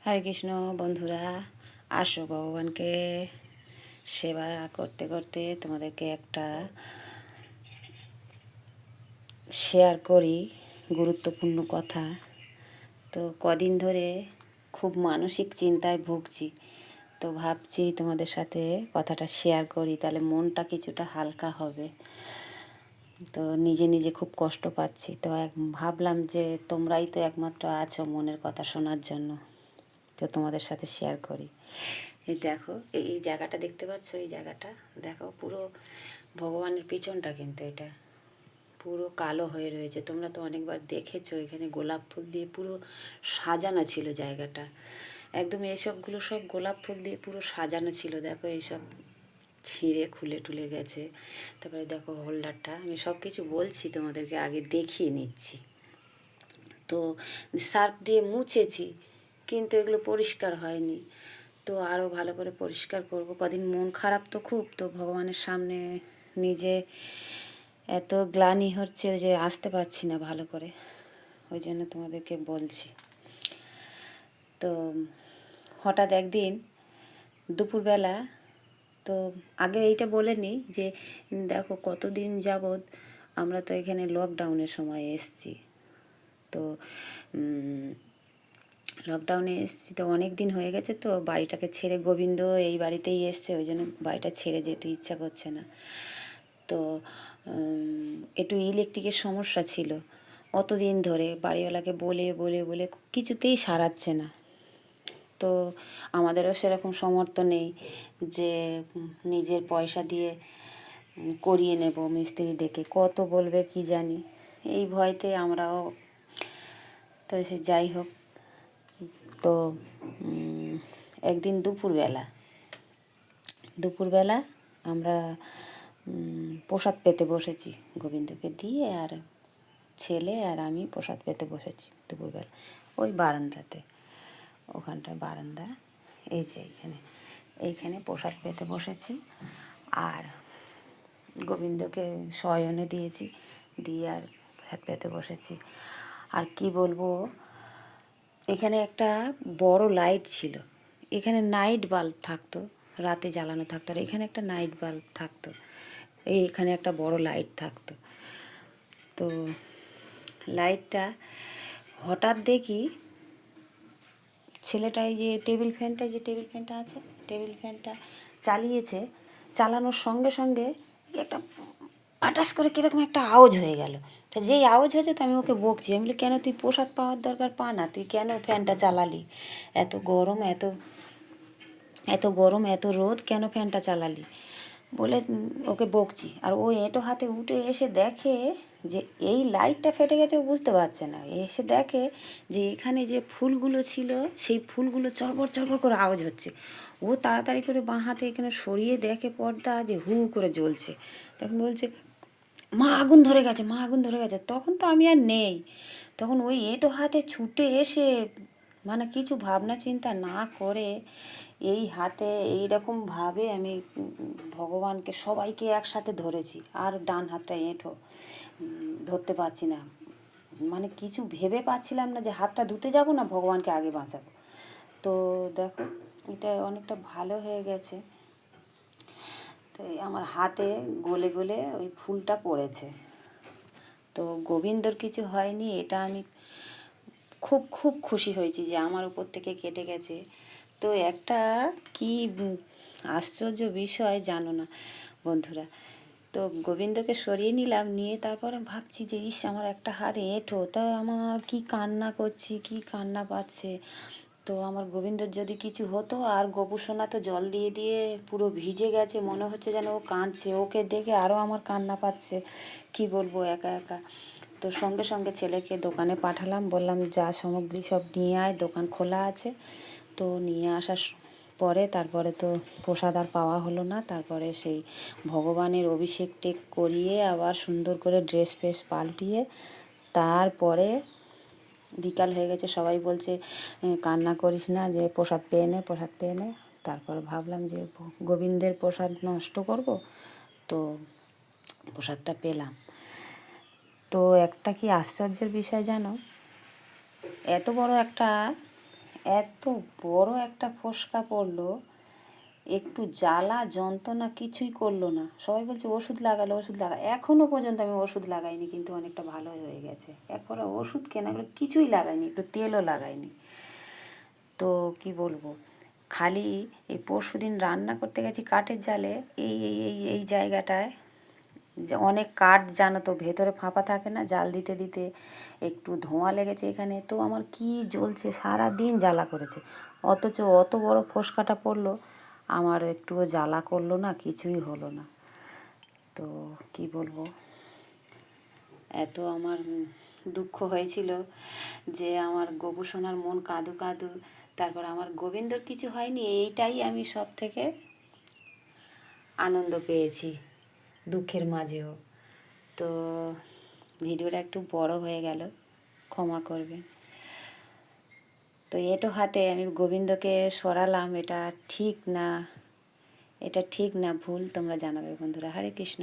হরে কৃষ্ণ বন্ধুরা, আসো ভগবানকে সেবা করতে করতে তোমাদেরকে একটা শেয়ার করি গুরুত্বপূর্ণ কথা। তো কদিন ধরে খুব মানসিক চিন্তায় ভুগছি, তো ভাবছি তোমাদের সাথে কথাটা শেয়ার করি, তাহলে মনটা কিছুটা হালকা হবে। তো নিজে নিজে খুব কষ্ট পাচ্ছি, তো ভাবলাম যে তোমরাই তো একমাত্র আছো মনের কথা শোনার জন্য, তো তোমাদের সাথে শেয়ার করি। এই দেখো, এই জায়গাটা দেখতে পাচ্ছ, এই জায়গাটা দেখো, পুরো ভগবানের পিছনটা কিন্তু এটা পুরো কালো হয়ে রয়েছে। তোমরা তো অনেকবার দেখেছো, এখানে গোলাপ ফুল দিয়ে পুরো সাজানো ছিল জায়গাটা, একদম এসবগুলো সব গোলাপ ফুল দিয়ে পুরো সাজানো ছিল। দেখো এইসব ছিঁড়ে খুলে টুলে গেছে। তারপরে দেখো হোল্ডারটা, আমি সব কিছু বলছি তোমাদেরকে, আগে দেখিয়ে নিচ্ছি। তো সার্ফ দিয়ে মুছেছি, কিন্তু এগুলো পরিষ্কার হয়নি। তো আরও ভালো করে পরিষ্কার করব। কদিন মন খারাপ তো খুব, তো ভগবানের সামনে নিজে এত গ্লানি হচ্ছে যে আসতে পারছি না ভালো করে, ওই জন্য তোমাদেরকে বলছি। তো হঠাৎ একদিন দুপুরবেলা, তো আগে এইটা বলে নিই যে দেখো কতদিন যাবৎ আমরা তো এখানে লকডাউনের সময় এসছি। তো লকডাউনে এসেছি, তো অনেক দিন হয়ে গেছে, তো বাড়িটাকে ছেড়ে, গোবিন্দ এই বাড়িতেই এসছে, ওই জন্য বাড়িটা ছেড়ে যেতে ইচ্ছা করছে না। তো একটু ইলেকট্রিকের সমস্যা ছিল অতদিন ধরে, বাড়িওয়ালাকে বলে বলে বলে কিছুতেই সারাচ্ছে না। তো আমাদেরও সেরকম সামর্থ্য নেই যে নিজের পয়সা দিয়ে করিয়ে নেব, মিস্ত্রি ডেকে কত বলবে কি জানি, এই ভয়তে আমরাও। তো সে যাই হোক, তো একদিন দুপুরবেলা আমরা প্রসাদ পেতে বসেছি, গোবিন্দকে দিয়ে, আর ছেলে আর আমি প্রসাদ পেতে বসেছি দুপুরবেলা ওই বারান্দাতে, ওখানটায় বারান্দা, এই যে এইখানে প্রসাদ পেতে বসেছি। আর গোবিন্দকে শয়নে দিয়েছি, দিয়ে আর প্রসাদ পেতে বসেছি। আর কি বলবো, এখানে একটা বড় লাইট ছিল, এখানে নাইট বাল্ব থাকতো, রাতে জ্বালানো থাকতো, আর এখানে একটা নাইট বাল্ব থাকতো, এখানে একটা বড় লাইট থাকতো। তো লাইটটা হঠাৎ দেখি ছেলেটা, এই যে টেবিল ফ্যানটা আছে, টেবিল ফ্যানটা চালিয়েছে, চালানোর সঙ্গে সঙ্গে একটা ফাটাস করে কীরকম একটা আওয়াজ হয়ে গেল। তা যেই আওয়াজ হয়েছে, তো আমি ওকে বকছি, আমি বলি কেন তুই প্রসাদ পাওয়ার দরকার পা না, তুই কেন ফ্যানটা চালালি, এত গরম, এত গরম, এত রোদ, কেন ফ্যানটা চালালি বলে ওকে বকছি। আর ও এঁটো হাতে উঠে এসে দেখে যে এই লাইটটা ফেটে গেছে, ও বুঝতে পারছে না, এসে দেখে যে এখানে যে ফুলগুলো ছিল সেই ফুলগুলো চড়বড় চড়বড় করে আওয়াজ হচ্ছে। ও তাড়াতাড়ি করে বাঁ হাতে এখানে সরিয়ে দেখে পর্দা যে হু করে জ্বলছে। তখন বলছে, মা আগুন ধরে গেছে, মা আগুন ধরে গেছে। তখন তো আমি আর নেই, তখন ওই এঁটো হাতে ছুটে এসে, মানে কিছু ভাবনা চিন্তা না করে এই হাতে এইরকমভাবে আমি ভগবানকে, সবাইকে একসাথে ধরেছি, আর ডান হাতটা এঁটো, ধরতে পারছি না, মানে কিছু ভেবে পাচ্ছিলাম না যে হাতটা ধুতে যাব না ভগবানকে আগে বাঁচাবো। তো দেখো, এটা অনেকটা ভালো হয়ে গেছে। তো আমার হাতে গলে গলে ওই ফুলটা পড়েছে। তো গোবিন্দর কিছু হয়নি, এটা আমি খুব খুব খুশি হয়েছি যে আমার উপর থেকে কেটে গেছে। তো একটা কি আশ্চর্য বিষয় জানো না বন্ধুরা, তো গোবিন্দকে সরিয়ে নিলাম, নিয়ে তারপরে ভাবছি যে ইস, আমার একটা হাত এঁঠো, তা আমার কি কান্না করছি, কি কান্না পাচ্ছে। তো আমার গোবিন্দর যদি কিছু হতো, আর গোপু সোনা তো জল দিয়ে দিয়ে পুরো ভিজে গেছে, মনে হচ্ছে যেন ও কাঁদছে, ওকে দেখে আরও আমার কান্না পাচ্ছে, কি বলবো একা একা। তো সঙ্গে সঙ্গে ছেলেকে দোকানে পাঠালাম, বললাম যা সামগ্রী সব নিয়ে আয়, দোকান খোলা আছে। তো নিয়ে আসার পরে তারপরে তো প্রসাদ আর পাওয়া হলো না। তারপরে সেই ভগবানের অভিষেক টেক করিয়ে আবার সুন্দর করে ড্রেস ফ্রেস পাল্টিয়ে, তারপরে বিকাল হয়ে গেছে, সবাই বলছে কান্না করিস না, যে প্রসাদ পেয়ে নে, প্রসাদ পেয়ে নে। তারপরে ভাবলাম যে গোবিন্দের প্রসাদ নষ্ট করব, তো প্রসাদটা পেলাম। তো একটা কি আশ্চর্যের বিষয় জানো, এত বড় একটা এত বড় একটা ফোসকা পড়লো, একটু জ্বালা যন্ত্রণা কিছুই করলো না। সবাই বলছে ওষুধ লাগালো, ওষুধ লাগা, এখনও পর্যন্ত আমি ওষুধ লাগাইনি, কিন্তু অনেকটা ভালো হয়ে গেছে। এরপরে ওষুধ কেনাগুলো কিছুই লাগাইনি, একটু তেলও লাগাইনি। তো কি বলবো, খালি এই পরশুদিন রান্না করতে গেছি কাঠের জালে, এই জায়গাটায় যে অনেক কাঠ জানো তো, ভেতরে ফাঁপা থাকে না, জাল দিতে দিতে একটু ধোঁয়া লেগেছে এখানে, তো আমার কি জ্বলছে, সারা দিন জ্বালা করেছে। অথচ অত বড় ফোসকাটা পড়লো, আমার একটুও জ্বালা করলো না, কিছুই হলো না। তো কি বলবো, এত আমার দুঃখ হয়েছিল যে আমার গবু সোনার মন কাঁদু কাঁদু। তারপর আমার গোবিন্দর কিছু হয়নি, এইটাই আমি সব থেকে আনন্দ পেয়েছি দুঃখের মাঝেও। তো ভিডিওটা একটু বড় হয়ে গেল, ক্ষমা করবেন। তো এটো হাতে আমি গোবিন্দকে সরালাম, এটা ঠিক না, এটা ঠিক না ভুল তোমরা জানাবে বন্ধুরা। হরে কৃষ্ণ।